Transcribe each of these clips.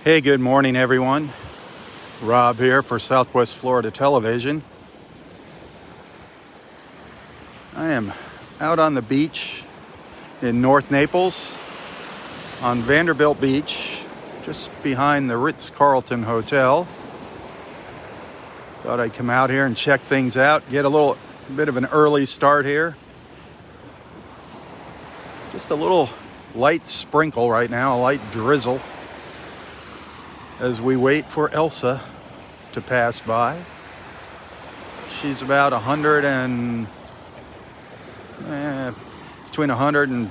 Hey, good morning, everyone. Rob here for Southwest Florida Television. I am out on the beach in North Naples on Vanderbilt Beach, just behind the Ritz-Carlton Hotel. Thought I'd come out here and check things out, get a little bit of an early start here. Just a little light sprinkle right now, a light drizzle, as we wait for Elsa to pass by. She's about between 100 and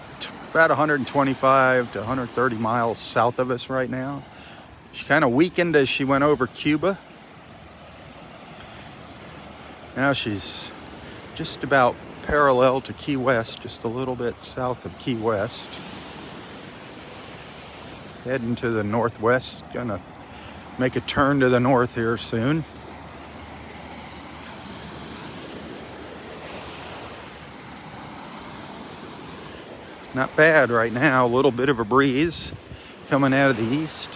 about 125 to 130 miles south of us right now. She kind of weakened as she went over Cuba. Now she's just about parallel to Key West, just a little bit south of Key West. Heading to the northwest, gonna make a turn to the north here soon. Not bad right now, a little bit of a breeze coming out of the east.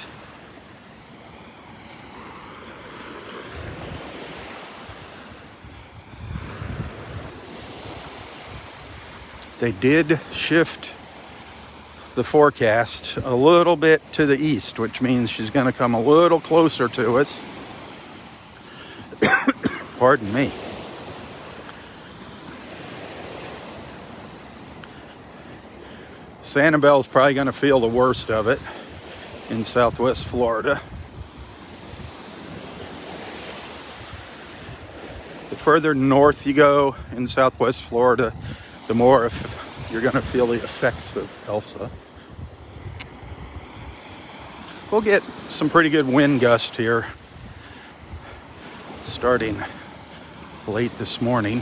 They did shift the forecast a little bit to the east, which means she's going to come a little closer to us. Pardon me. Sanibel's probably going to feel the worst of it in Southwest Florida. The further north you go in Southwest Florida, the more you're going to feel the effects of Elsa. We'll get some pretty good wind gust here starting late this morning.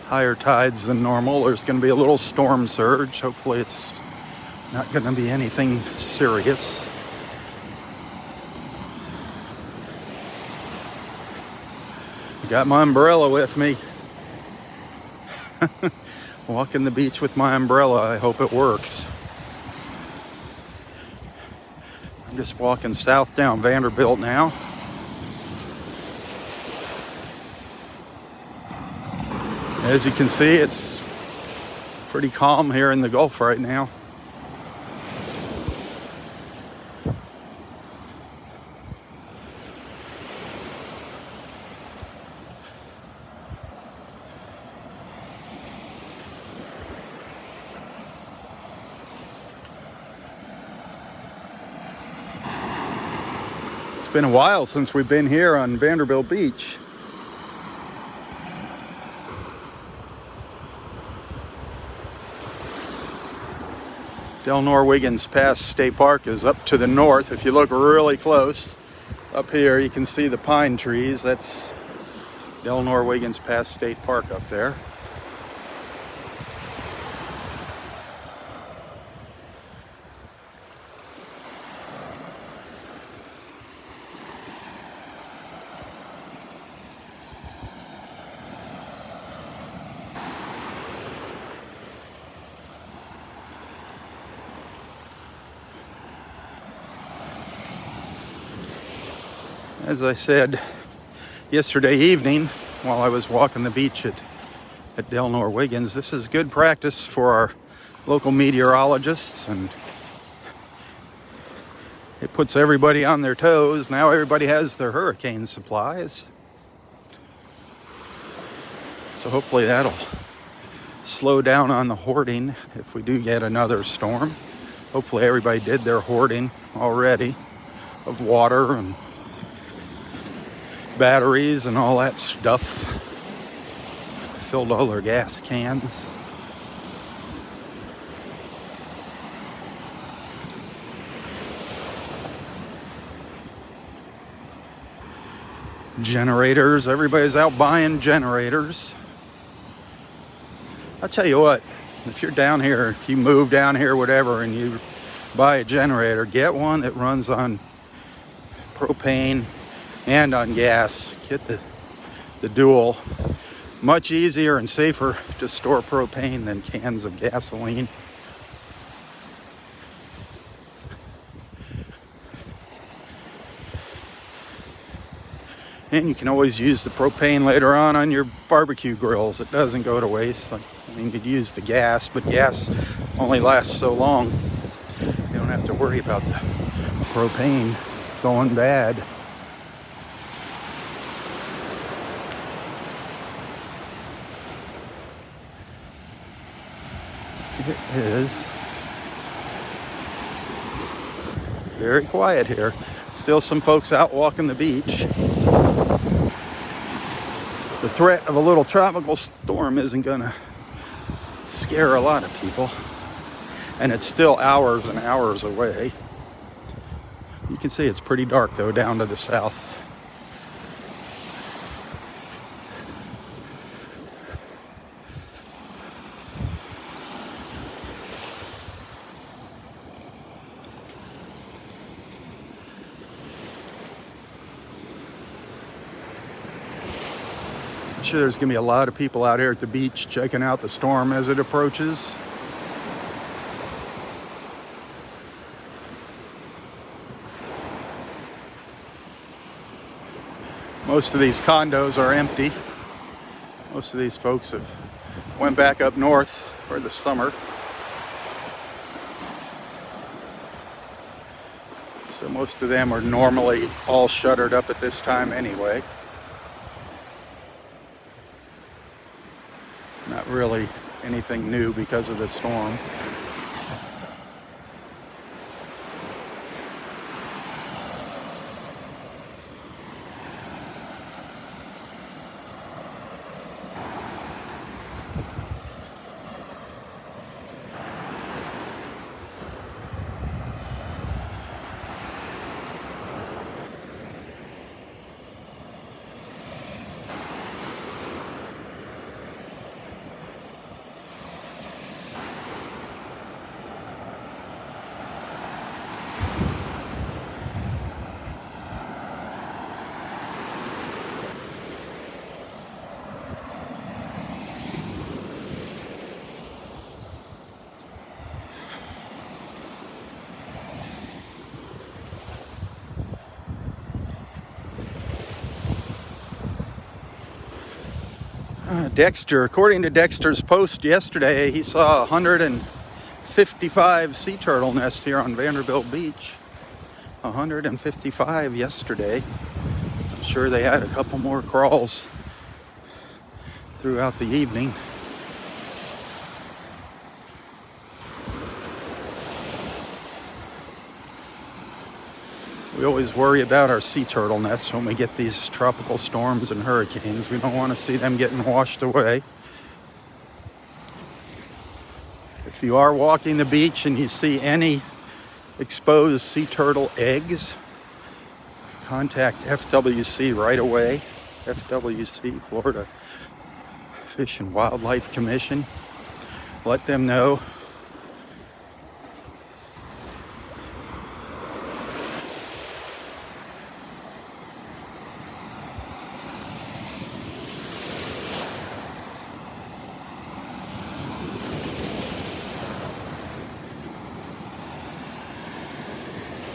Higher tides than normal. There's going to be a little storm surge. Hopefully it's not going to be anything serious. Got my umbrella with me. Walking the beach with my umbrella. I hope it works. I'm just walking south down Vanderbilt now. As you can see, it's pretty calm here in the Gulf right now. It's been a while since we've been here on Vanderbilt Beach. Delnor Wiggins Pass State Park is up to the north. If you look really close up here, you can see the pine trees. That's Delnor Wiggins Pass State Park up there. As I said yesterday evening while I was walking the beach at Delnor Wiggins, this is good practice for our local meteorologists, and it puts everybody on their toes. Now everybody has their hurricane supplies. So hopefully that'll slow down on the hoarding if we do get another storm. Hopefully everybody did their hoarding already of water and batteries and all that stuff. Filled all their gas cans. Generators. Everybody's out buying generators. I'll tell you what, if you're down here, if you move down here, whatever, and you buy a generator, get one that runs on propane and on gas. Get the dual. Much easier and safer to store propane than cans of gasoline. And you can always use the propane later on your barbecue grills. It doesn't go to waste. Like, I mean, you'd use the gas, but gas only lasts so long. You don't have to worry about the propane going bad. It is very quiet here. Still some folks out walking the beach. The threat of a little tropical storm isn't gonna scare a lot of people. And it's still hours and hours away. You can see it's pretty dark though down to the south. I'm sure there's gonna be a lot of people out here at the beach checking out the storm as it approaches. Most of these condos are empty. Most of these folks have went back up north for the summer. So most of them are normally all shuttered up at this time anyway. Not really anything new because of the storm. Dexter, according to Dexter's post yesterday, he saw 155 sea turtle nests here on Vanderbilt Beach. 155 yesterday. I'm sure they had a couple more crawls throughout the evening. We always worry about our sea turtle nests when we get these tropical storms and hurricanes. We don't want to see them getting washed away. If you are walking the beach and you see any exposed sea turtle eggs, contact FWC right away. FWC, Florida Fish and Wildlife Commission. Let them know.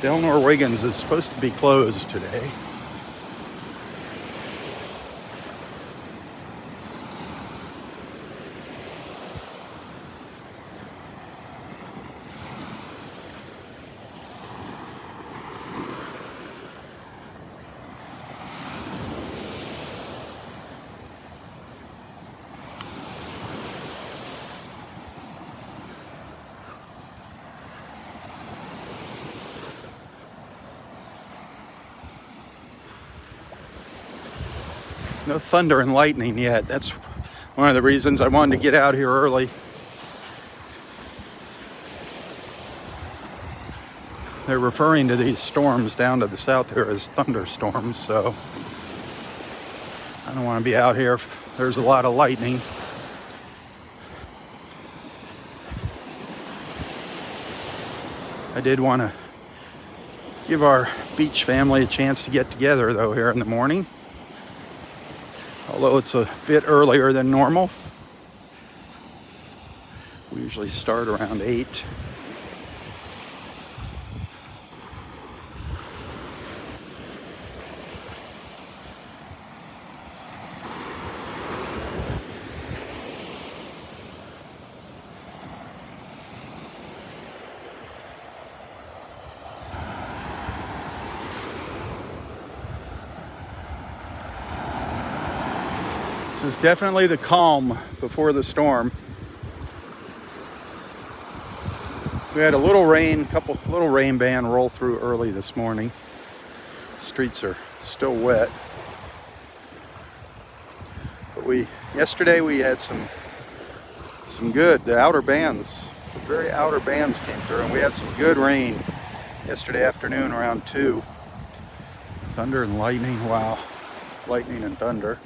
Delnor Wiggins is supposed to be closed today. No thunder and lightning yet. That's one of the reasons I wanted to get out here early. They're referring to these storms down to the south here as thunderstorms, so I don't want to be out here if there's a lot of lightning. I did want to give our beach family a chance to get together though here in the morning. Although it's a bit earlier than normal. We usually start around 8. This is definitely the calm before the storm. We had a little rain, little rain band roll through early this morning. Streets are still wet. But yesterday we had some good, the very outer bands came through, and we had some good rain yesterday afternoon around 2. Thunder and lightning, wow. Lightning and thunder.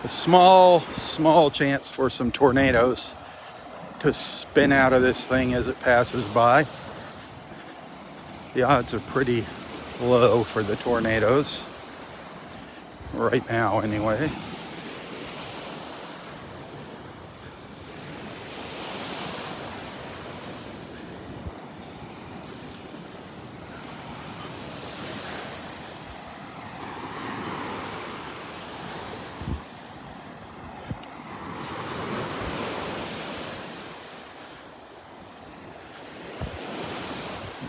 A small chance for some tornadoes to spin out of this thing as it passes by. The odds are pretty low for the tornadoes, right now anyway.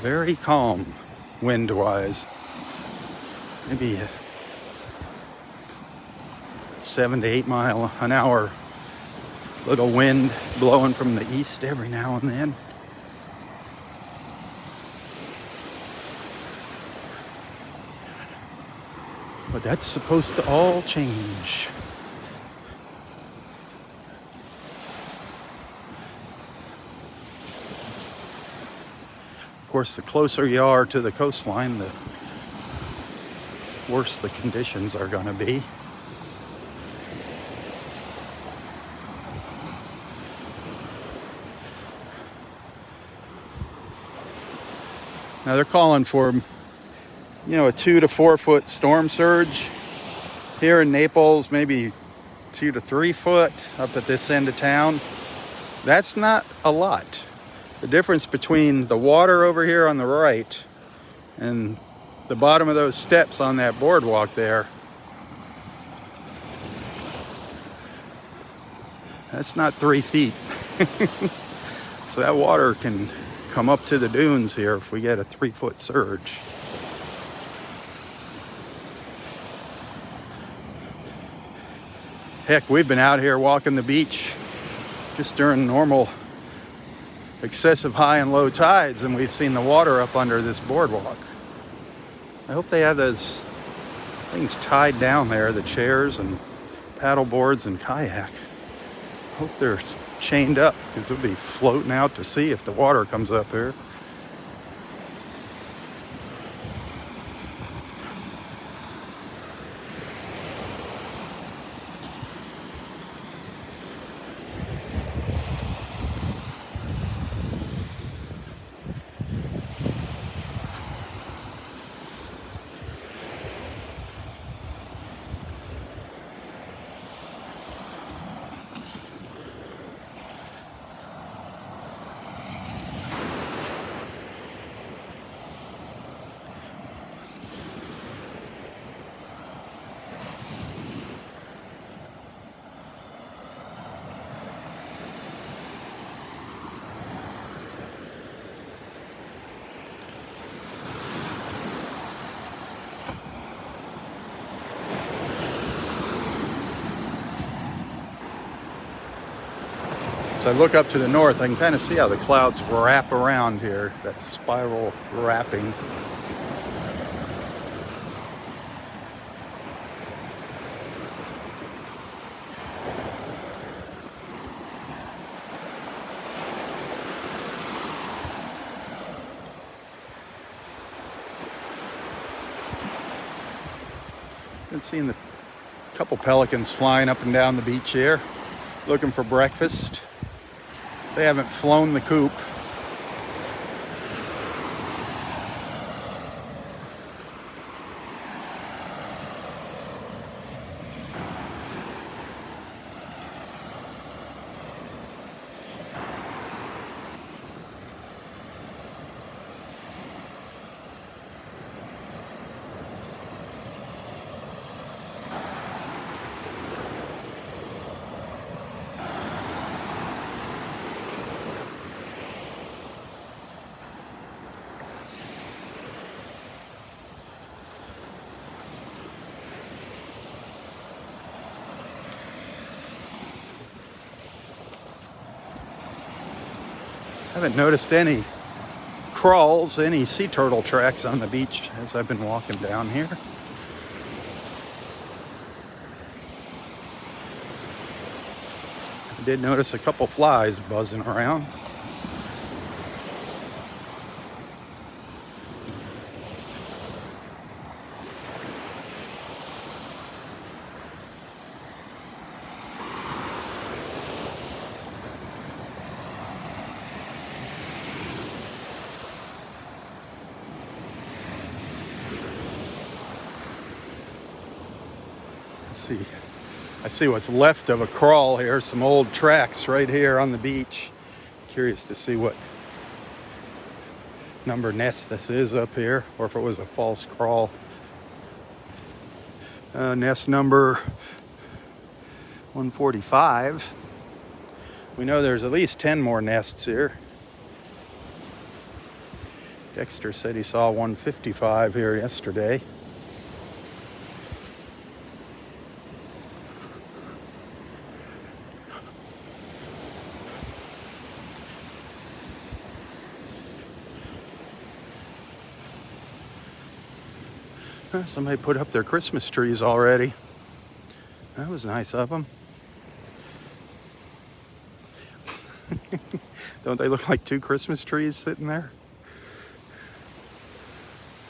Very calm wind-wise. Maybe 7 to 8 mile an hour. Little wind blowing from the east every now and then. But that's supposed to all change. Of course, the closer you are to the coastline, the worse the conditions are going to be. Now they're calling for, a 2 to 4 foot storm surge here in Naples, maybe 2 to 3 foot up at this end of town. That's not a lot. The difference between the water over here on the right and the bottom of those steps on that boardwalk there, that's not 3 feet. So that water can come up to the dunes here if we get a 3 foot surge. Heck, we've been out here walking the beach just during normal excessive high and low tides, and we've seen the water up under this boardwalk. I hope they have those things tied down there, the chairs and paddle boards and kayak. I hope they're chained up, because they'll be floating out to sea if the water comes up here. As I look up to the north, I can kind of see how the clouds wrap around here, that spiral wrapping. Been seeing a couple pelicans flying up and down the beach here, looking for breakfast. They haven't flown the coop. Haven't noticed any crawls, any sea turtle tracks on the beach as I've been walking down here. I did notice a couple flies buzzing around. I see what's left of a crawl here, some old tracks right here on the beach. Curious to see what number nest this is up here, or if it was a false crawl. Nest number 145. We know there's at least 10 more nests here. Dexter said he saw 155 here yesterday. Somebody put up their Christmas trees already. That was nice of them. Don't they look like two Christmas trees sitting there?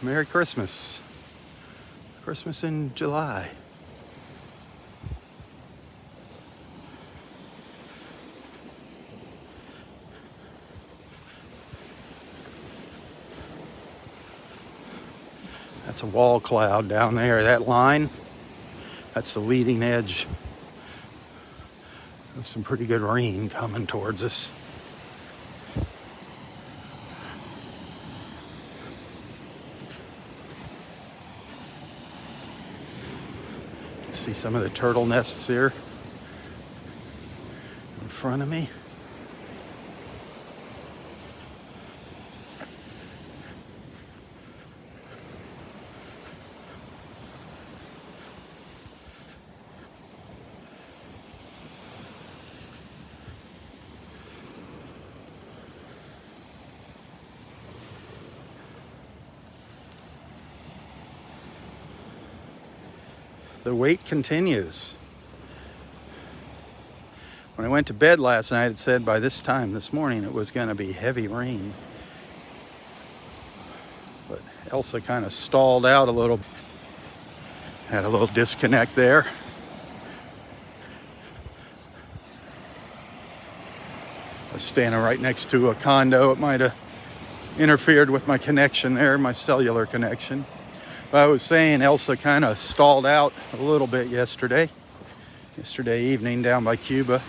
Merry Christmas. Christmas in July. That's a wall cloud down there. That line, that's the leading edge of some pretty good rain coming towards us. See some of the turtle nests here in front of me. The wait continues. When I went to bed last night, it said by this time this morning it was going to be heavy rain. But Elsa kind of stalled out a little. Had a little disconnect there. I was standing right next to a condo. It might have interfered with my connection there, my cellular connection. I was saying Elsa kind of stalled out a little bit yesterday evening down by Cuba.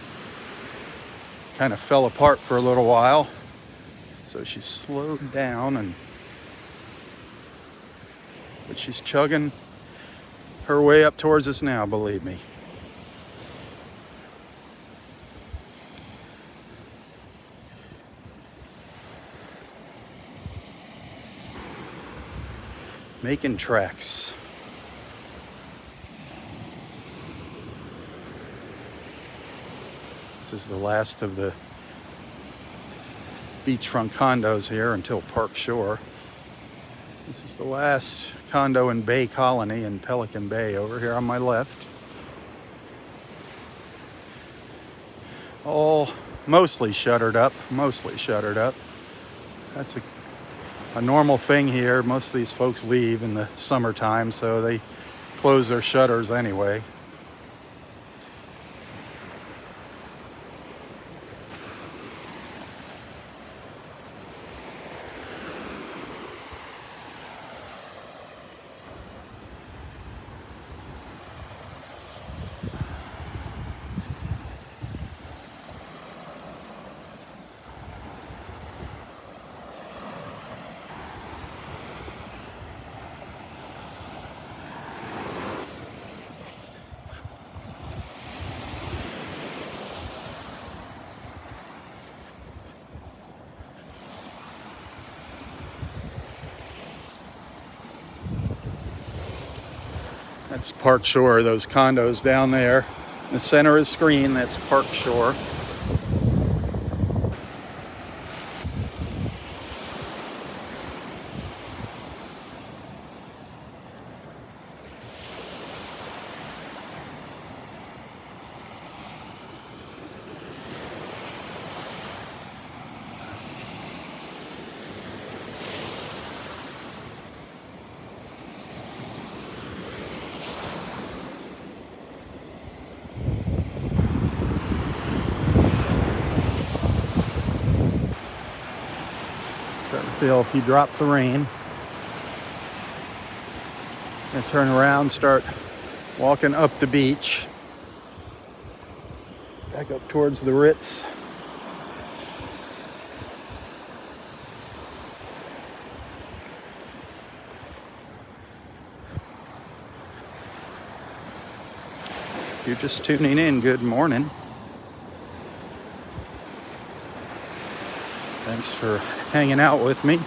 Kind of fell apart for a little while. So she slowed down, but she's chugging her way up towards us now, believe me. Making tracks. This is the last of the beachfront condos here until Park Shore. This is the last condo in Bay Colony in Pelican Bay over here on my left. All mostly shuttered up. That's a normal thing here. Most of these folks leave in the summertime, so they close their shutters anyway. That's Park Shore, those condos down there. In the center is screen, that's Park Shore. Still a few drops of rain. Gonna turn around, start walking up the beach. Back up towards the Ritz. If you're just tuning in, good morning. Thanks for hanging out with me.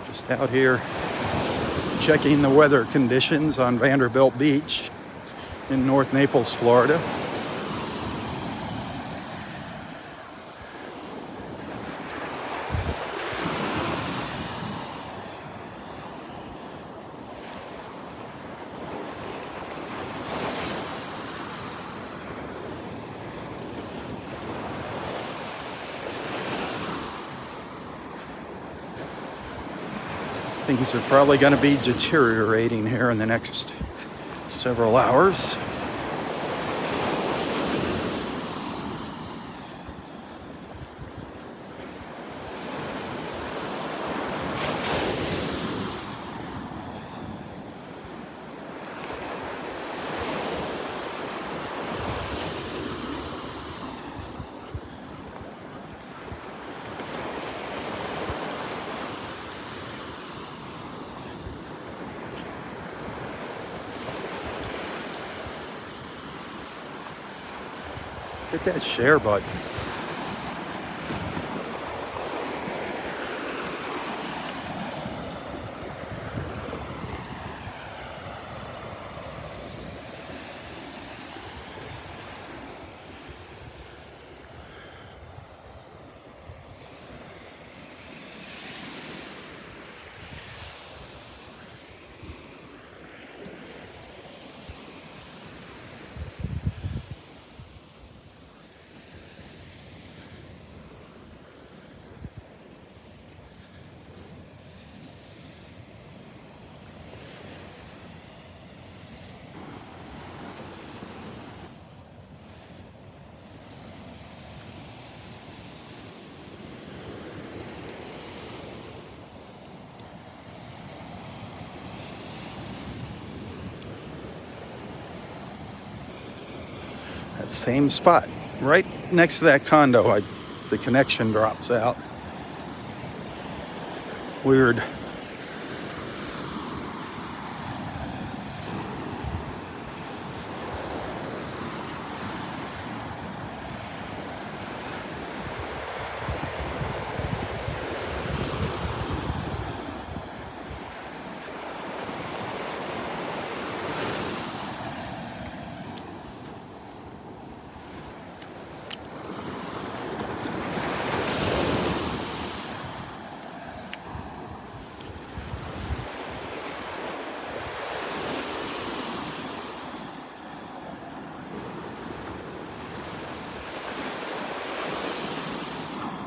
Just out here checking the weather conditions on Vanderbilt Beach in North Naples, Florida. Things are probably going to be deteriorating here in the next several hours. Hit that share button. That same spot, right next to that condo, the connection drops out. Weird.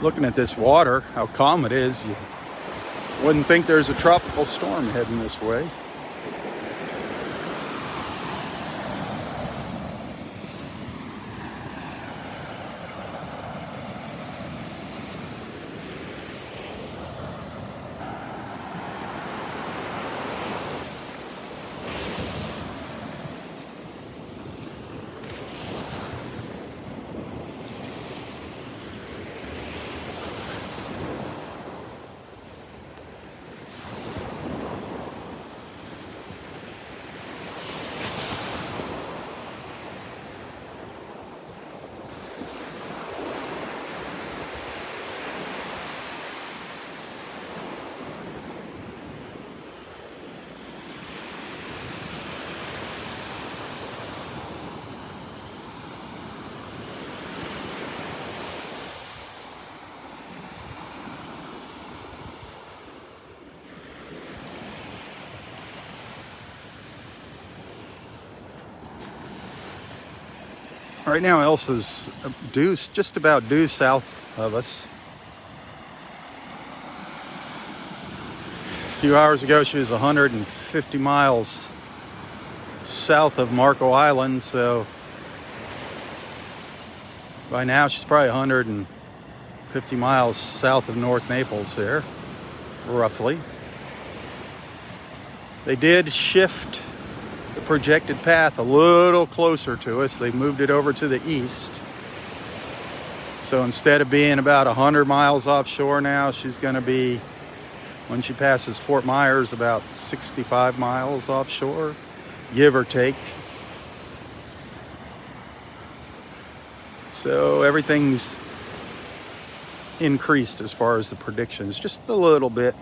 Looking at this water, how calm it is, you wouldn't think there's a tropical storm heading this way. Right now, Elsa's just about due south of us. A few hours ago, she was 150 miles south of Marco Island, so by now she's probably 150 miles south of North Naples there, roughly. They did shift the projected path a little closer to us. They moved it over to the east. So instead of being about 100 miles offshore now, she's going to be, when she passes Fort Myers, about 65 miles offshore, give or take. So everything's increased as far as the predictions, just a little bit.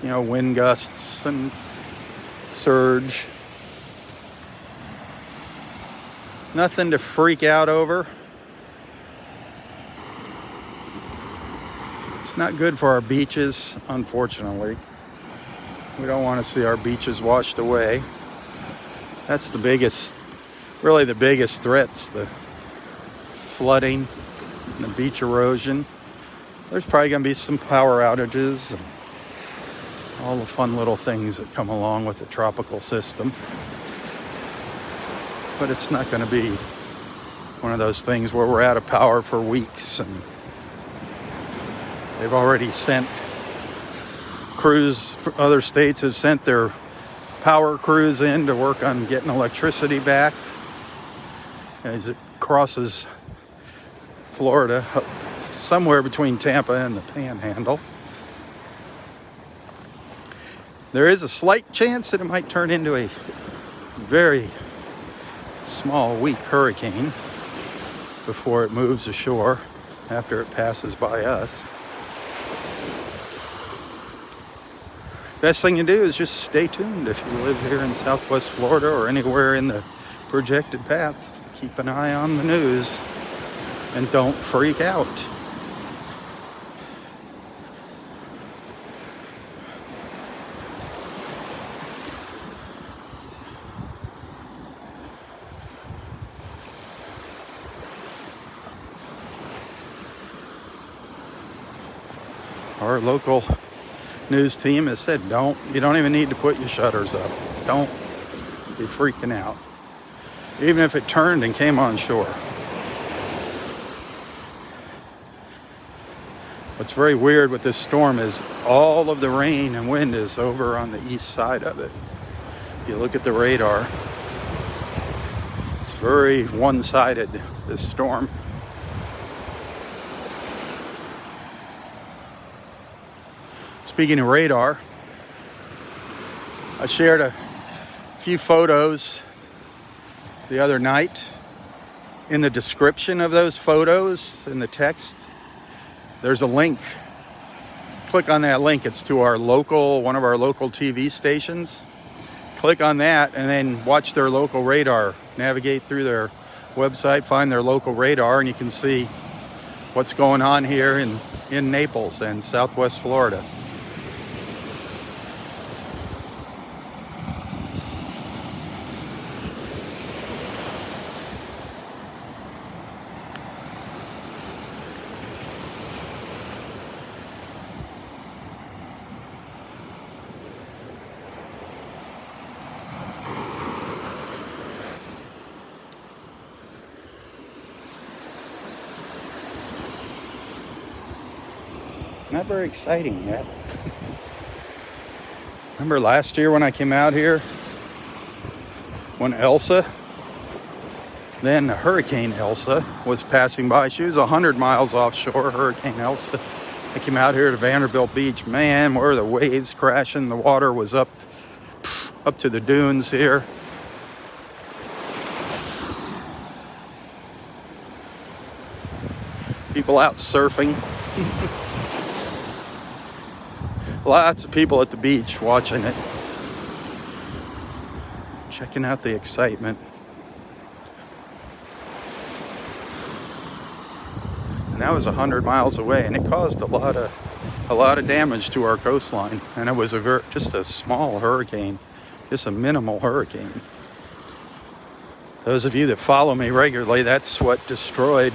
You know, wind gusts and surge. Nothing to freak out over. It's not good for our beaches, unfortunately. We don't want to see our beaches washed away. That's the biggest, really the biggest threats, the flooding and the beach erosion. There's probably going to be some power outages and all the fun little things that come along with the tropical system. But it's not going to be one of those things where we're out of power for weeks. And they've already sent crews, other states have sent their power crews in to work on getting electricity back as it crosses Florida, somewhere between Tampa and the Panhandle. There is a slight chance that it might turn into a very small, weak hurricane before it moves ashore after it passes by us. Best thing to do is just stay tuned if you live here in Southwest Florida or anywhere in the projected path. Keep an eye on the news and don't freak out. Our local news team has said, you don't even need to put your shutters up. Don't be freaking out. Even if it turned and came on shore. What's very weird with this storm is all of the rain and wind is over on the east side of it. If you look at the radar, it's very one-sided, this storm. Speaking of radar, I shared a few photos the other night. In the description of those photos, in the text, there's a link. Click on that link. It's to one of our local TV stations. Click on that and then watch their local radar. Navigate through their website, find their local radar, and you can see what's going on here in Naples and Southwest Florida. Not very exciting yet. Remember last year when I came out here? When Elsa, then Hurricane Elsa, was passing by. She was 100 miles offshore, Hurricane Elsa. I came out here to Vanderbilt Beach. Man, where the waves crashing. The water was up to the dunes here. People out surfing. Lots of people at the beach watching it, checking out the excitement. And that was 100 miles away, and it caused a lot of damage to our coastline. And it was just a small hurricane, just a minimal hurricane. Those of you that follow me regularly, that's what destroyed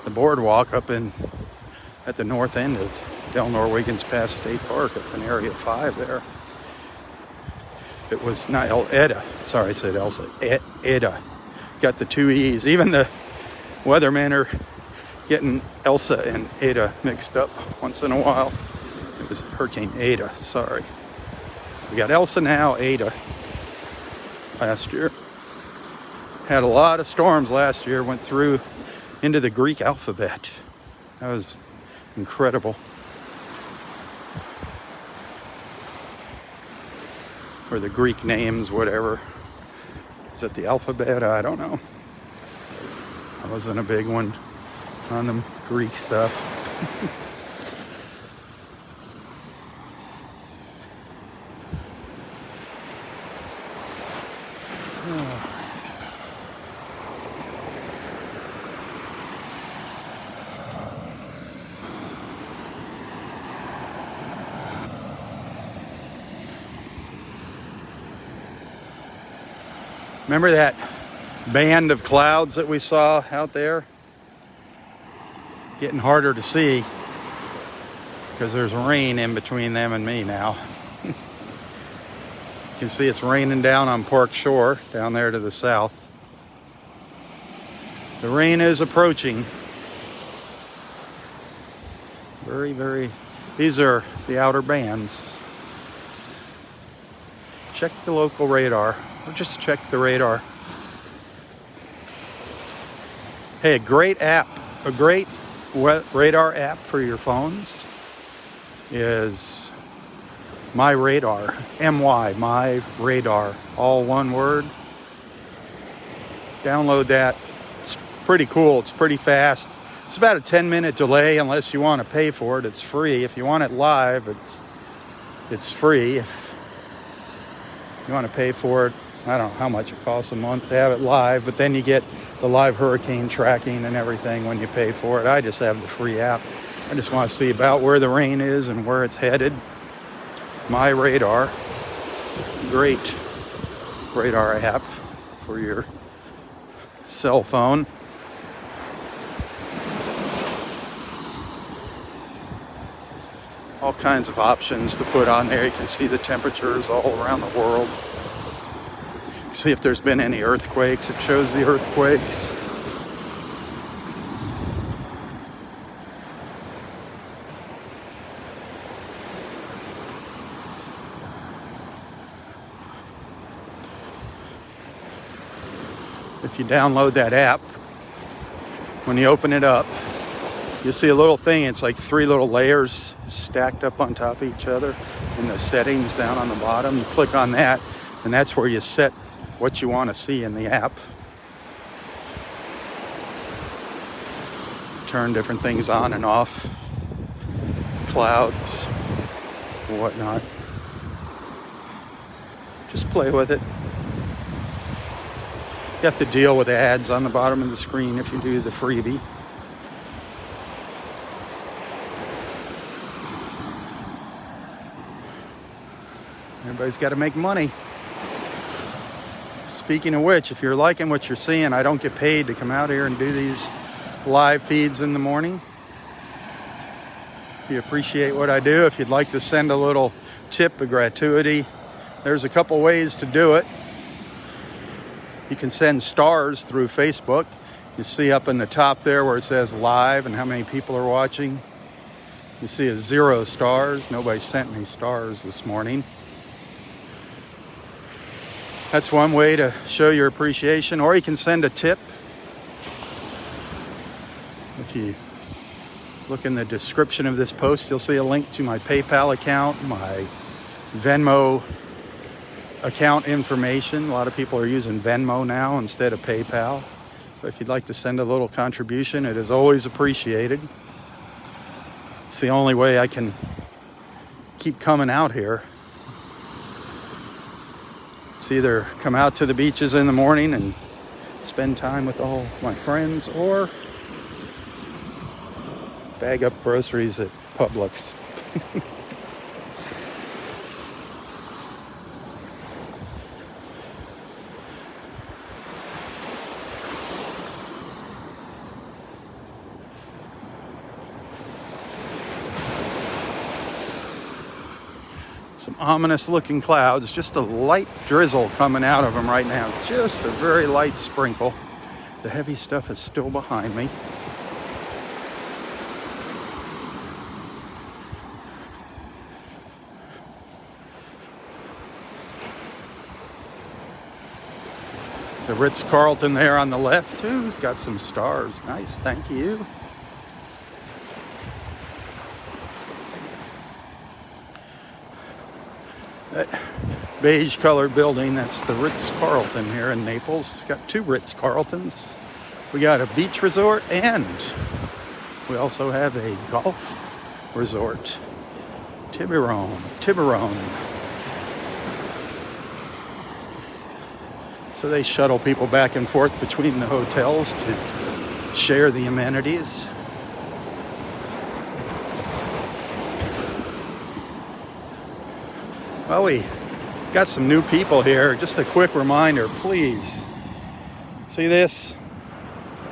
the boardwalk up at the north end of Del Norwegian's Pass State Park up in Area 5 there. It was not Eda. Sorry, I said Elsa. Eda. Got the two E's. Even the weathermen are getting Elsa and Eda mixed up once in a while. It was Hurricane Eda. Sorry. We got Elsa now, Eda. Last year. Had a lot of storms last year. Went through into the Greek alphabet. That was incredible. Or the Greek names, whatever. Is that the alphabet? I don't know. I wasn't a big one on the Greek stuff. Remember that band of clouds that we saw out there? Getting harder to see because there's rain in between them and me now. You can see it's raining down on Park Shore, down there to the south. The rain is approaching. Very, very... These are the outer bands. Check the local radar. Or just check the radar. Hey, a great app, a great radar app for your phones is My Radar. M-Y, My Radar. All one word. Download that. It's pretty cool. It's pretty fast. It's about a 10-minute delay unless you want to pay for it. It's free. If you want it live, it's free. If you want to pay for it, I don't know how much it costs a month to have it live, but then you get the live hurricane tracking and everything when you pay for it. I just have the free app. I just want to see about where the rain is and where it's headed. My Radar. Great radar app for your cell phone. All kinds of options to put on there. You can see the temperatures all around the world. See if there's been any earthquakes. It shows the earthquakes. If you download that app, when you open it up, you'll see a little thing. It's like 3 little layers stacked up on top of each other in the settings down on the bottom. You click on that, and that's where you set what you want to see in the app. Turn different things on and off. Clouds, whatnot. Just play with it. You have to deal with ads on the bottom of the screen if you do the freebie. Everybody's got to make money. Speaking of which, if you're liking what you're seeing, I don't get paid to come out here and do these live feeds in the morning. If you appreciate what I do, if you'd like to send a little tip, a gratuity, there's a couple ways to do it. You can send stars through Facebook. You see up in the top there where it says live and how many people are watching. You see a 0 stars. Nobody sent me stars this morning. That's one way to show your appreciation. Or you can send a tip. If you look in the description of this post, you'll see a link to my PayPal account, my Venmo account information. A lot of people are using Venmo now instead of PayPal. But if you'd like to send a little contribution, it is always appreciated. It's the only way I can keep coming out here. It's either come out to the beaches in the morning and spend time with all my friends, or bag up groceries at Publix. Some ominous looking clouds, just a light drizzle coming out of them right now. Just a very light sprinkle. The heavy stuff is still behind me. The Ritz-Carlton there on the left too, it's got some stars. Nice, thank you. That beige colored building, that's the Ritz-Carlton here in Naples. It's got two Ritz-Carltons. We got a beach resort and we also have a golf resort. Tiburon. So they shuttle people back and forth between the hotels to share the amenities. Well, we got some new people here. Just a quick reminder, please. See this?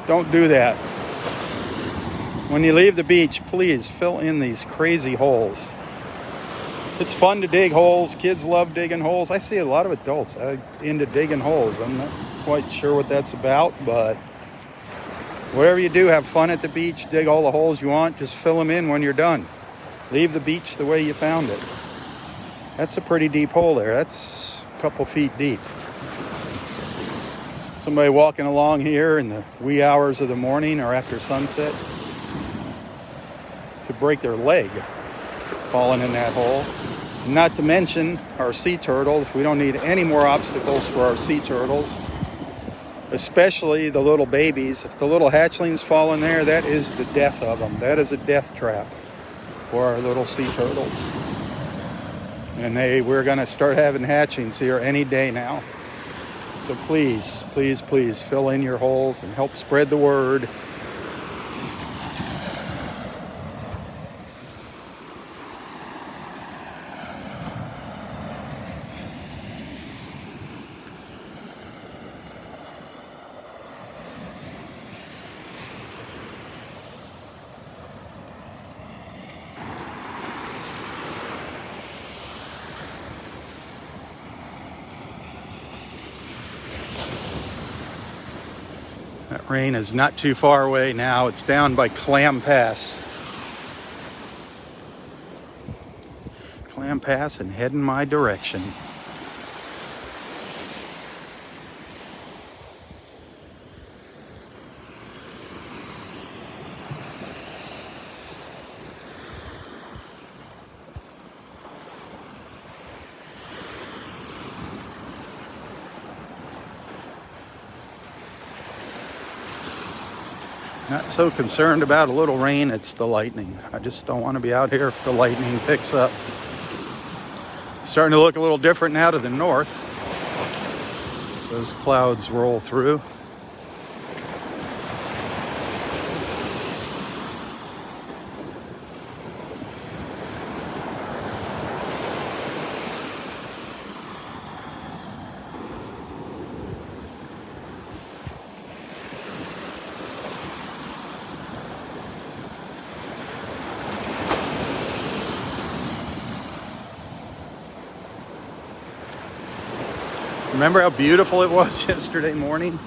Don't do that. When you leave the beach, please fill in these crazy holes. It's fun to dig holes. Kids love digging holes. I see a lot of adults into digging holes. I'm not quite sure what that's about, but whatever you do, have fun at the beach. Dig all the holes you want. Just fill them in when you're done. Leave the beach the way you found it. That's a pretty deep hole there. That's a couple feet deep. Somebody walking along here in the wee hours of the morning or after sunset could break their leg falling in that hole. Not to mention our sea turtles. We don't need any more obstacles for our sea turtles, especially the little babies. If the little hatchlings fall in there, that is the death of them. That is a death trap for our little sea turtles. And we're going to start having hatchings here any day now. So please, please, please fill in your holes and help spread the word. That rain is not too far away now. It's down by Clam Pass. Clam Pass and heading my direction. Not so concerned about a little rain, it's the lightning. I just don't want to be out here if the lightning picks up. It's starting to look a little different now to the north as those clouds roll through. Remember how beautiful it was yesterday morning?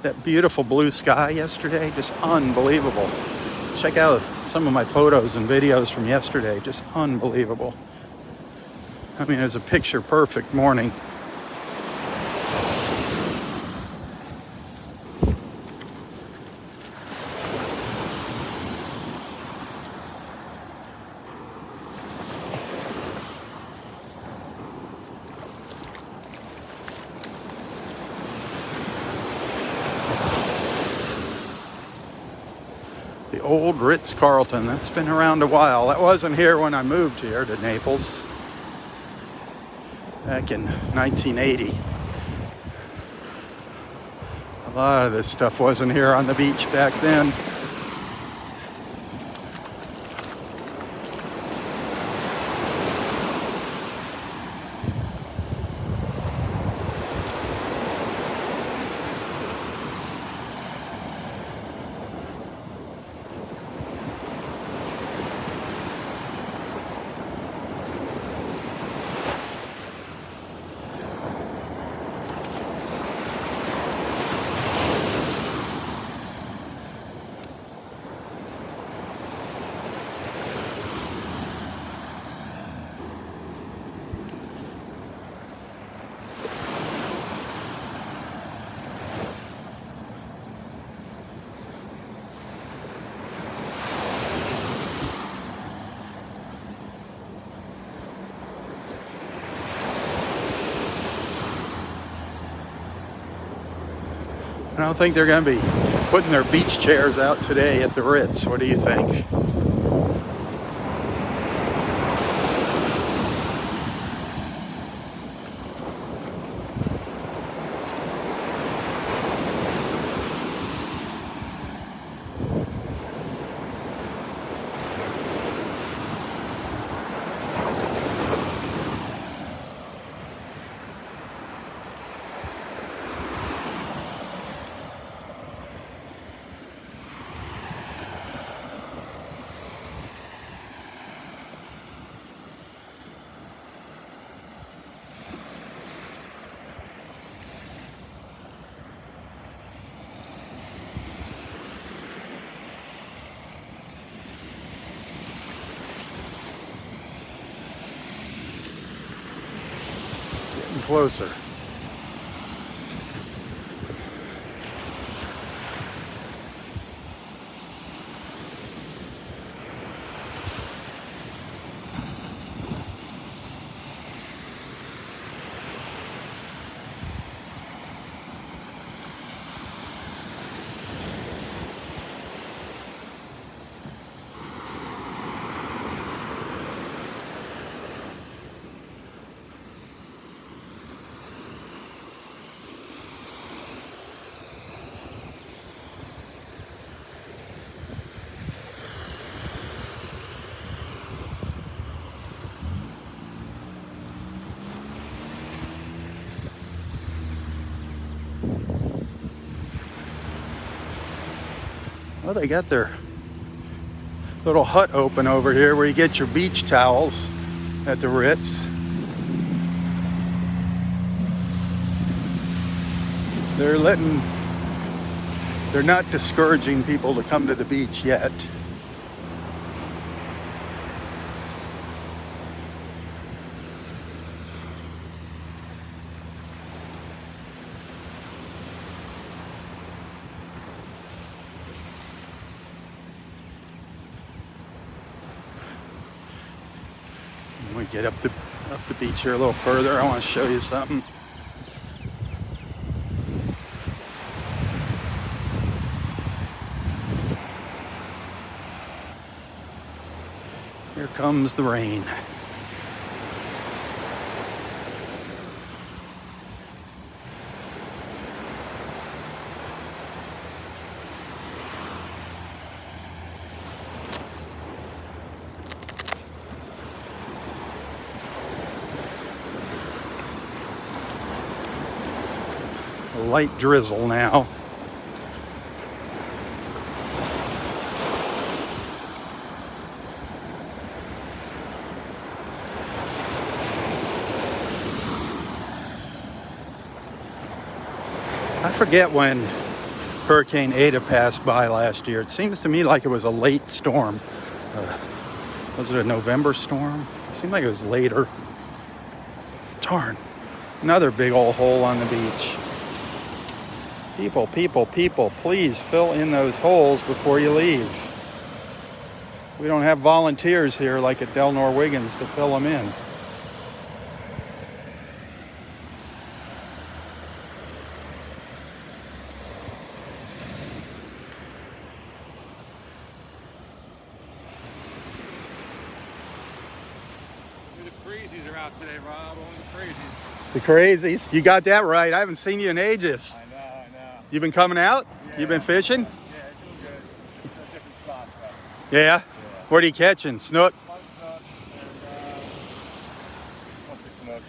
That beautiful blue sky yesterday, just unbelievable. Check out some of my photos and videos from yesterday, just unbelievable. I mean, it was a picture perfect morning. The old Ritz-Carlton, that's been around a while. That wasn't here when I moved here to Naples back in 1980. A lot of this stuff wasn't here on the beach back then. I don't think they're going to be putting their beach chairs out today at the Ritz. What do you think? Closer. Well, they got their little hut open over here where you get your beach towels at the Ritz. They're not discouraging people to come to the beach yet. We get up the beach here a little further. I want to show you something. Here comes the rain. A light drizzle now. I forget when Hurricane Eta passed by last year. It seems to me like it was a late storm. Was it a November storm? It seemed like it was later. Darn. Another big old hole on the beach. People, people, people, please fill in those holes before you leave. We don't have volunteers here like at Del Nor Wiggins to fill them in. The crazies are out today, Rob. Only the crazies. The crazies? You got that right. I haven't seen you in ages. I know. You been coming out? Yeah. You been fishing? Yeah, it's doing good. Different spots, though. Yeah? What are you catching? Snook? One snook and mostly snook.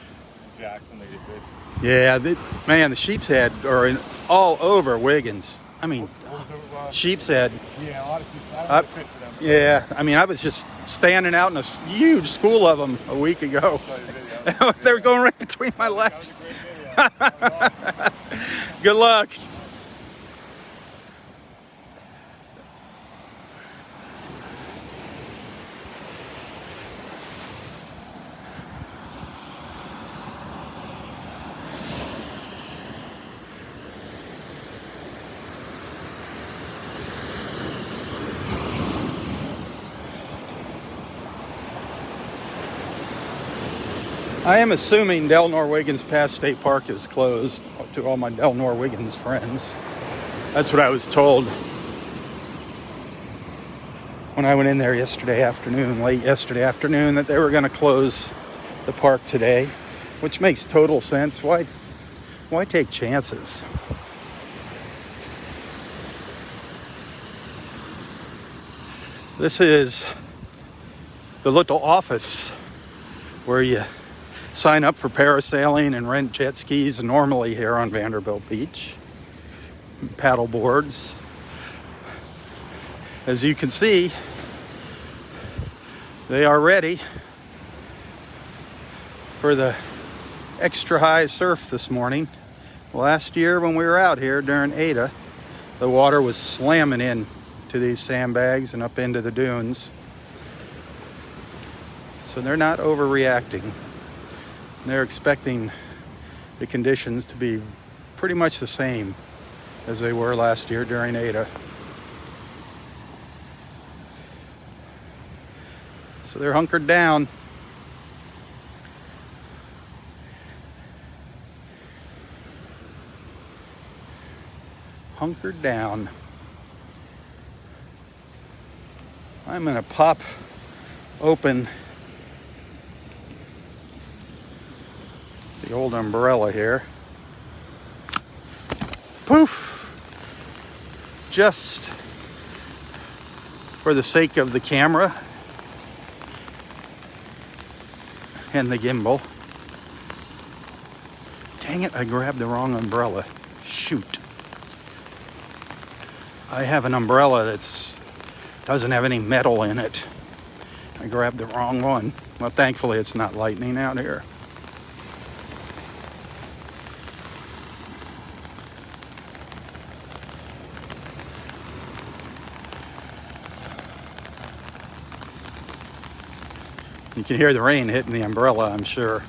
Jackson, they get good. Yeah, man, the sheep's head are all over Wiggins. I mean, sheep's head. Yeah, a lot of people. I don't fish for them. Yeah, I mean, I was just standing out in a huge school of them a week ago. They were going right between my legs. That was a great video. That was awesome. Good luck. I am assuming Del Nor Wiggins Pass State Park is closed to all my Del Nor Wiggins friends. That's what I was told when I went in there yesterday afternoon, late yesterday afternoon, that they were going to close the park today, which makes total sense. Why take chances? This is the little office where you sign up for parasailing and rent jet skis normally here on Vanderbilt Beach. Paddle boards. As you can see, they are ready for the extra high surf this morning. Last year when we were out here during Ada, the water was slamming in to these sandbags and up into the dunes. So they're not overreacting. They're expecting the conditions to be pretty much the same as they were last year during Ada. So they're hunkered down. Hunkered down. I'm going to pop open the old umbrella here. Poof! Just for the sake of the camera and the gimbal. Dang it, I grabbed the wrong umbrella. Shoot. I have an umbrella that doesn't have any metal in it. I grabbed the wrong one. Well, thankfully it's not lightning out here. You can hear the rain hitting the umbrella, I'm sure.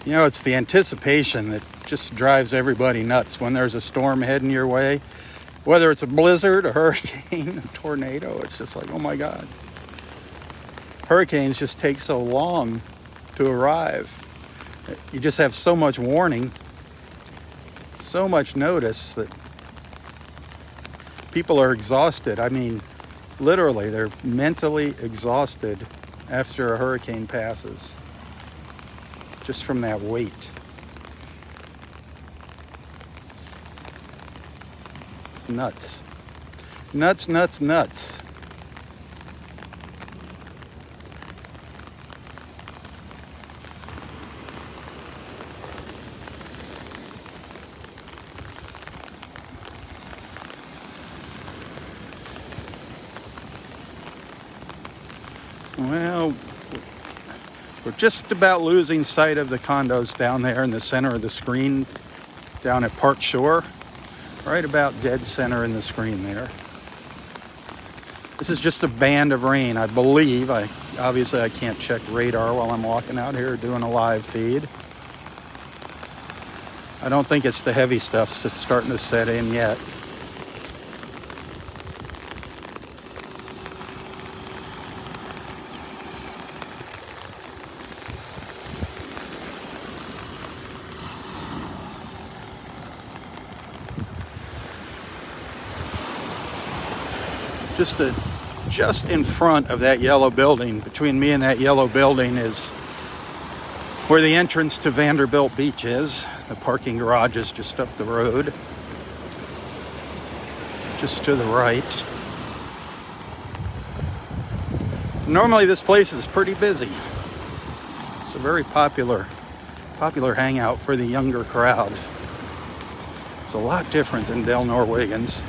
You know, it's the anticipation that just drives everybody nuts when there's a storm heading your way. Whether it's a blizzard, a hurricane, a tornado, it's just like, oh my God. Hurricanes just take so long to arrive. You just have so much warning, so much notice that people are exhausted. I mean, literally, they're mentally exhausted after a hurricane passes. Just from that weight. It's nuts. Nuts, nuts, nuts. Well, we're just about losing sight of the condos down there in the center of the screen, down at Park Shore, right about dead center in the screen there. This is just a band of rain, I believe. Obviously I can't check radar while I'm walking out here doing a live feed. I don't think it's the heavy stuff that's starting to set in yet. Just in front of that yellow building, between me and that yellow building, is where the entrance to Vanderbilt Beach is. The parking garage is just up the road, just to the right. Normally this place is pretty busy. It's a very popular hangout for the younger crowd. It's a lot different than Del Norwegians.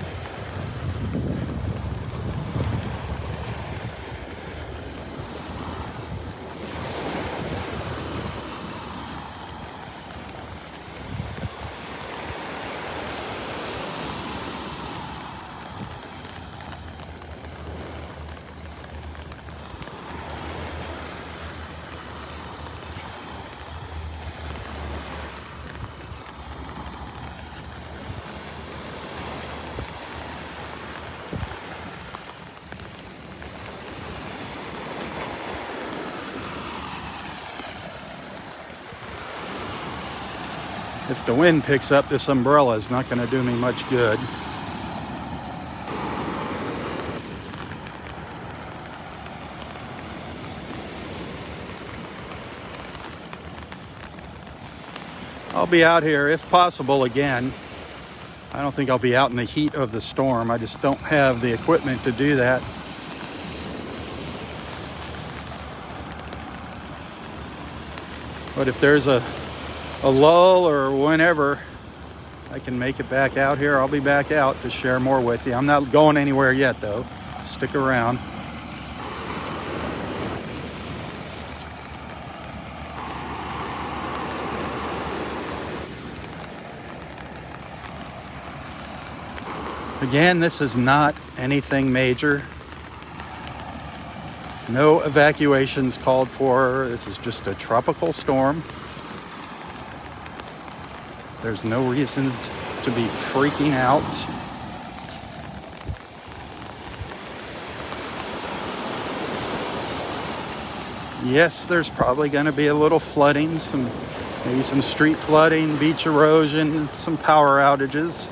If the wind picks up, this umbrella is not going to do me much good. I'll be out here, if possible, again. I don't think I'll be out in the heat of the storm. I just don't have the equipment to do that. But if there's a lull or whenever I can make it back out here, I'll be back out to share more with you. I'm not going anywhere yet, though. Stick around. Again, this is not anything major. No evacuations called for. This is just a tropical storm. There's no reasons to be freaking out. Yes, there's probably going to be a little flooding, maybe some street flooding, beach erosion, some power outages.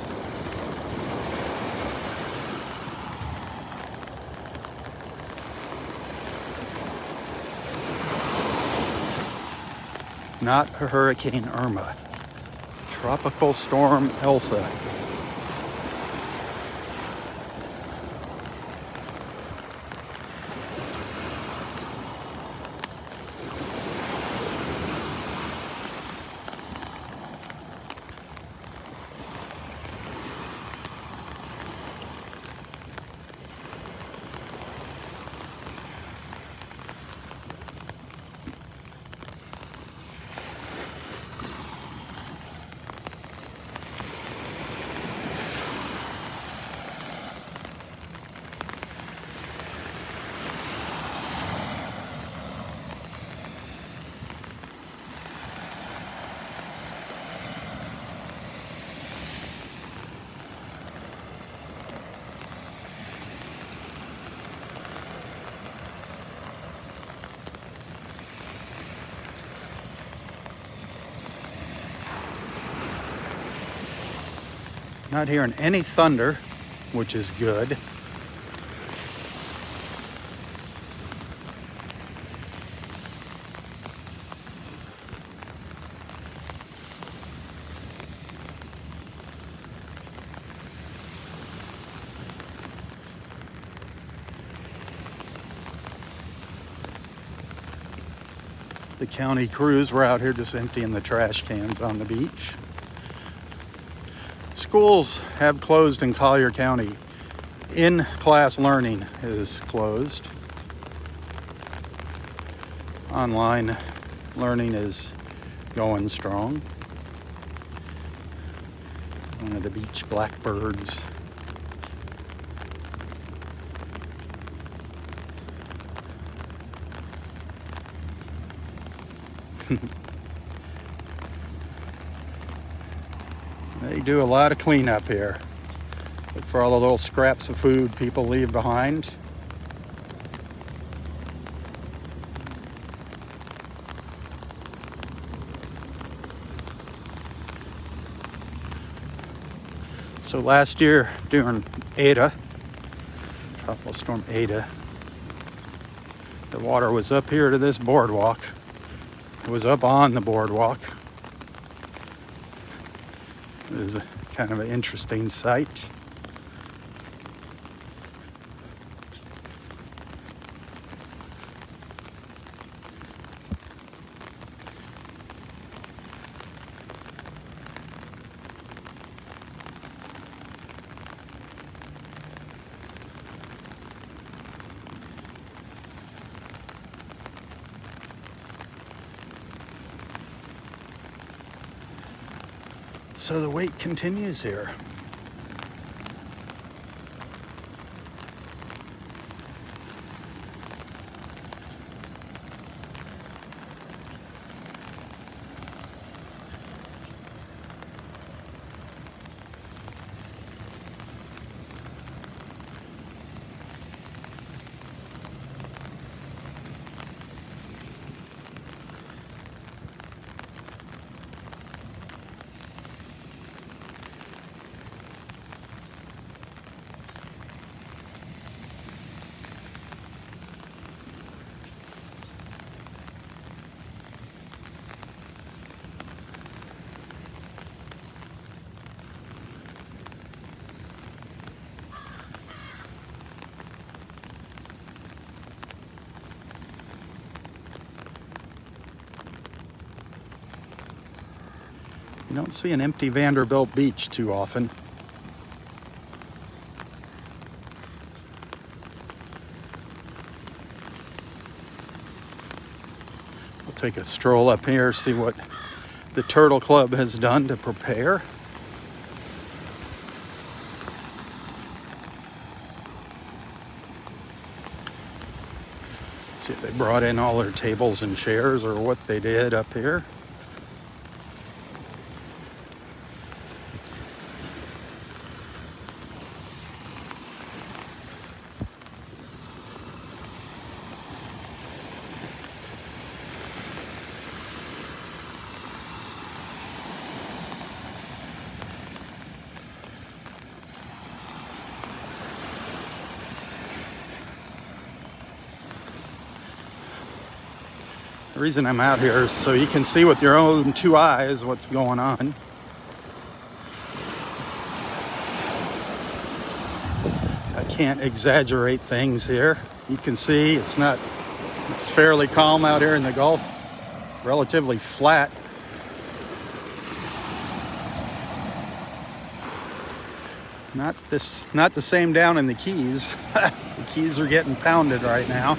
Not a Hurricane Irma. Tropical Storm Elsa. Not hearing any thunder, which is good. The county crews were out here just emptying the trash cans on the beach. Schools have closed in Collier County. In-class learning is closed. Online learning is going strong. One of the beach blackbirds. They do a lot of cleanup here. Look for all the little scraps of food people leave behind. So last year during Ada, Tropical Storm Ada, the water was up here to this boardwalk. It was up on the boardwalk. It was a kind of an interesting sight. So the wait continues here. You don't see an empty Vanderbilt beach too often. We'll take a stroll up here, see what the Turtle Club has done to prepare. See if they brought in all their tables and chairs or what they did up here. The reason I'm out here is so you can see with your own two eyes what's going on. I can't exaggerate things here. You can see it's fairly calm out here in the Gulf, relatively flat. Not the same down in the Keys. The Keys are getting pounded right now.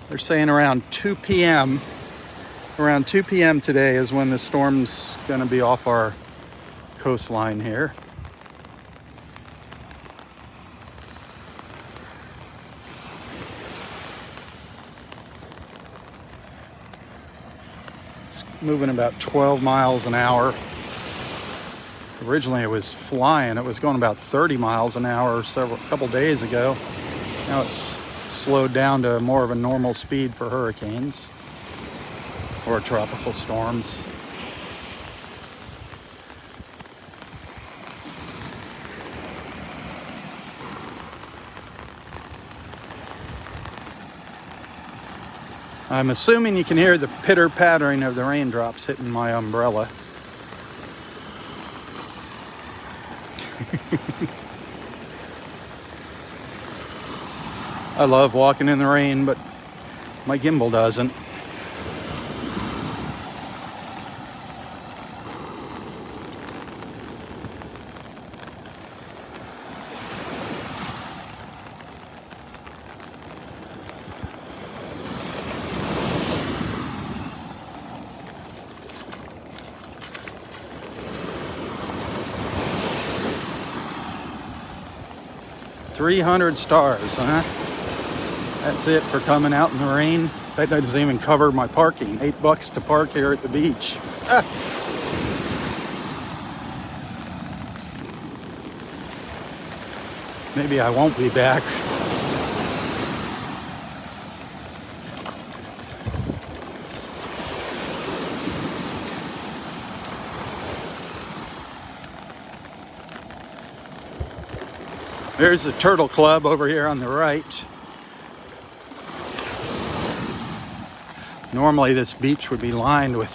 They're saying around 2 p.m. Around 2 p.m. today is when the storm's going to be off our coastline here. It's moving about 12 miles an hour. Originally it was flying. It was going about 30 miles an hour a couple days ago. Now it's slowed down to more of a normal speed for hurricanes or tropical storms. I'm assuming you can hear the pitter-pattering of the raindrops hitting my umbrella. I love walking in the rain, but my gimbal doesn't. $300 stars, huh? That's it for coming out in the rain. That doesn't even cover my parking. $8 to park here at the beach. Maybe I won't be back. There's the Turtle Club over here on the right. Normally this beach would be lined with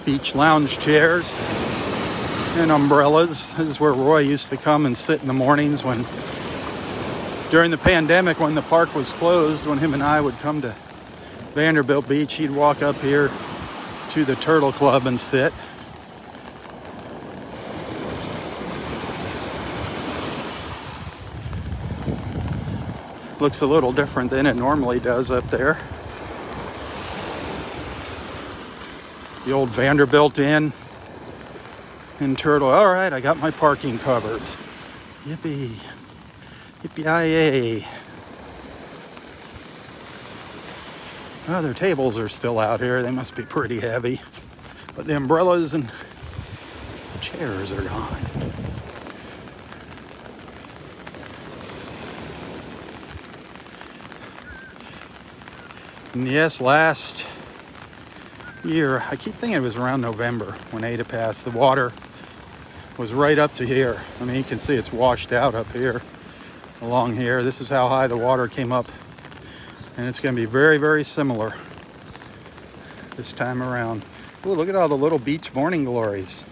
beach lounge chairs and umbrellas. This is where Roy used to come and sit in the mornings during the pandemic when the park was closed, when him and I would come to Vanderbilt Beach, he'd walk up here to the Turtle Club and sit. Looks a little different than it normally does up there. The old Vanderbilt Inn in Turtle. All right, I got my parking covered. Yippee. Yippee-yi-yay. Well, their tables are still out here. They must be pretty heavy. But the umbrellas and chairs are gone. And yes, last year, I keep thinking it was around November when Ada passed, the water was right up to here. I mean, you can see it's washed out up here, along here. This is how high the water came up. And it's going to be very, very similar this time around. Ooh, look at all the little beach morning glories.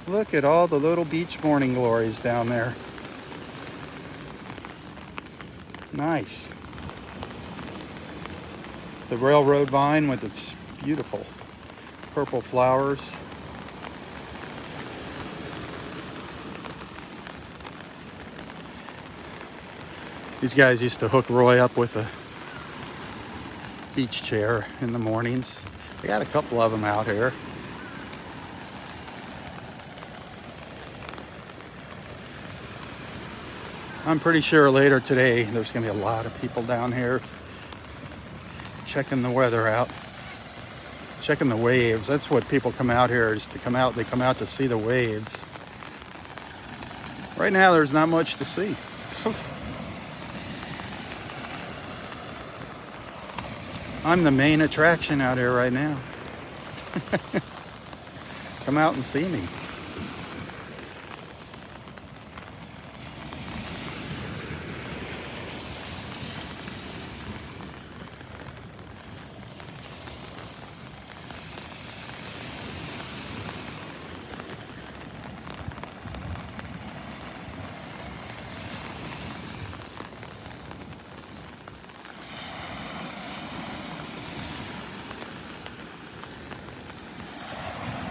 Look at all the little beach morning glories down there. Nice. The railroad vine with its beautiful purple flowers. These guys used to hook Roy up with a beach chair in the mornings. They got a couple of them out here. I'm pretty sure later today there's going to be a lot of people down here checking the weather out, checking the waves. That's what people come out here is to come out. They come out to see the waves. Right now there's not much to see. I'm the main attraction out here right now. Come out and see me.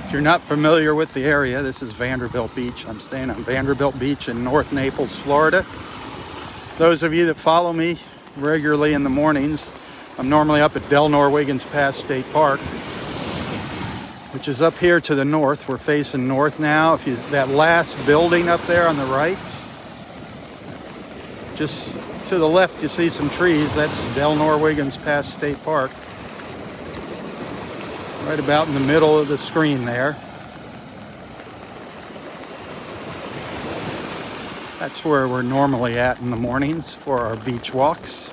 If you're not familiar with the area, this is Vanderbilt Beach. I'm staying on Vanderbilt Beach in North Naples, Florida. Those of you that follow me regularly in the mornings, I'm normally up at Del Norwigans Pass State Park, which is up here to the north. We're facing north now. That last building up there on the right, just to the left you see some trees. That's Del Norwigans Pass State Park. Right about in the middle of the screen there. That's where we're normally at in the mornings for our beach walks.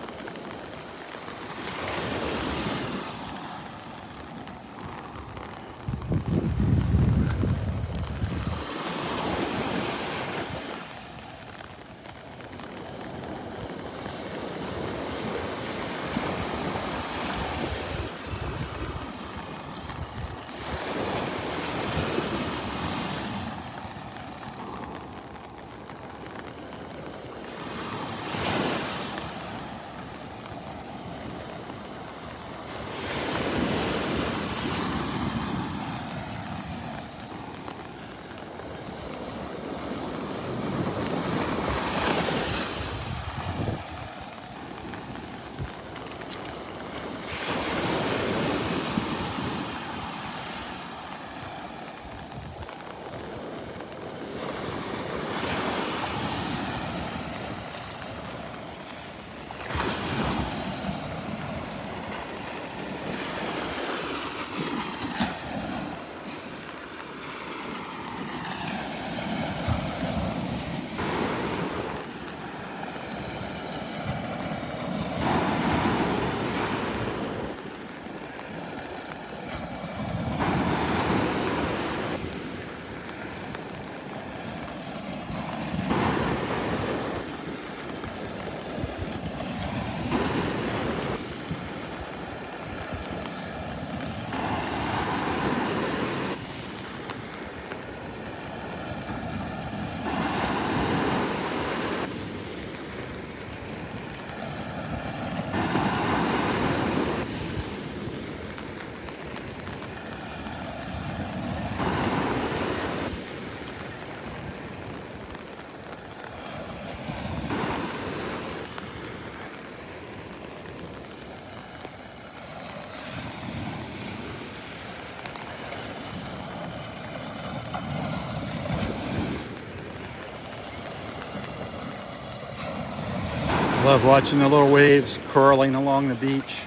Love watching the little waves curling along the beach.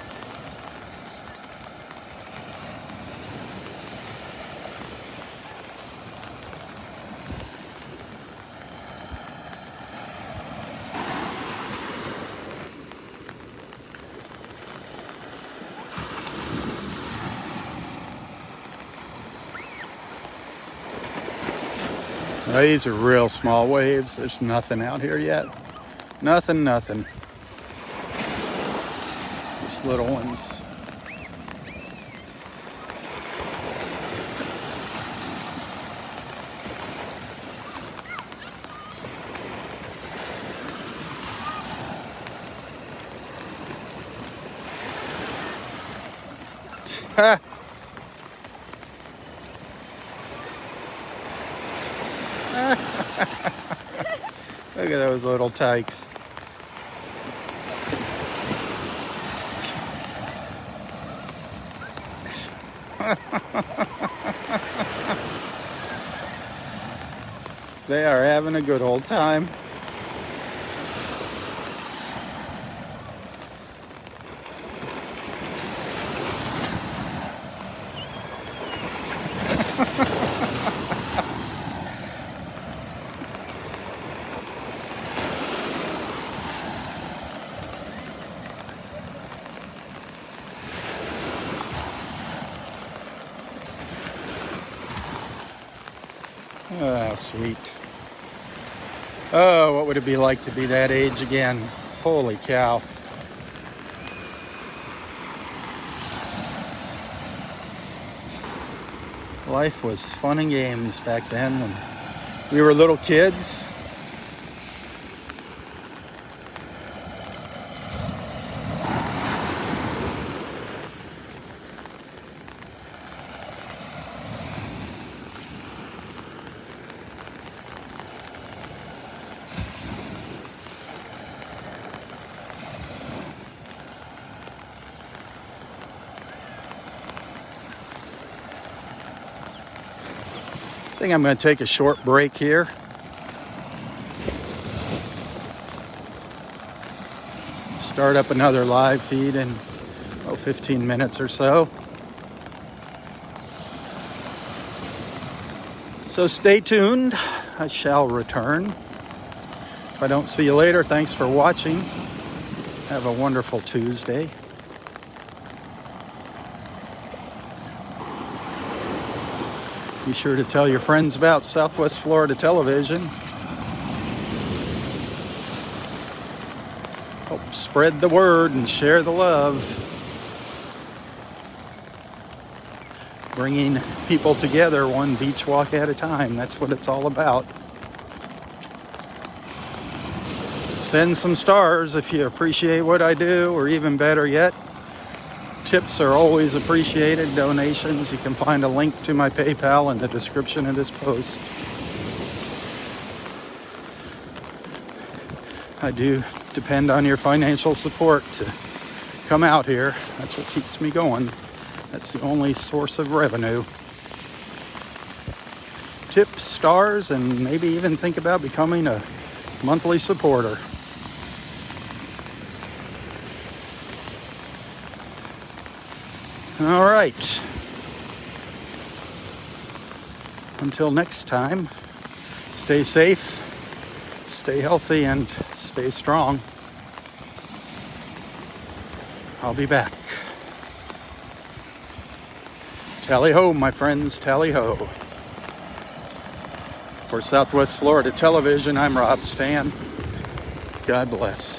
These are real small waves. There's nothing out here yet. Nothing. Just little ones. Look at those little tykes. They are having a good old time. Ah, sweet. Oh, what would it be like to be that age again? Holy cow. Life was fun and games back then when we were little kids. I think I'm going to take a short break here. Start up another live feed in 15 minutes or so. So stay tuned. I shall return. If I don't see you later, thanks for watching. Have a wonderful Tuesday. Be sure to tell your friends about Southwest Florida Television. Help spread the word and share the love. Bringing people together one beach walk at a time. That's what it's all about. Send some stars if you appreciate what I do, or even better yet, tips are always appreciated. Donations. You can find a link to my PayPal in the description of this post. I do depend on your financial support to come out here. That's what keeps me going. That's the only source of revenue. Tip, stars, and maybe even think about becoming a monthly supporter. All right. Until next time, stay safe, stay healthy, and stay strong. I'll be back. Tally ho, my friends, tally ho. For Southwest Florida Television, I'm Rob Stan. God bless.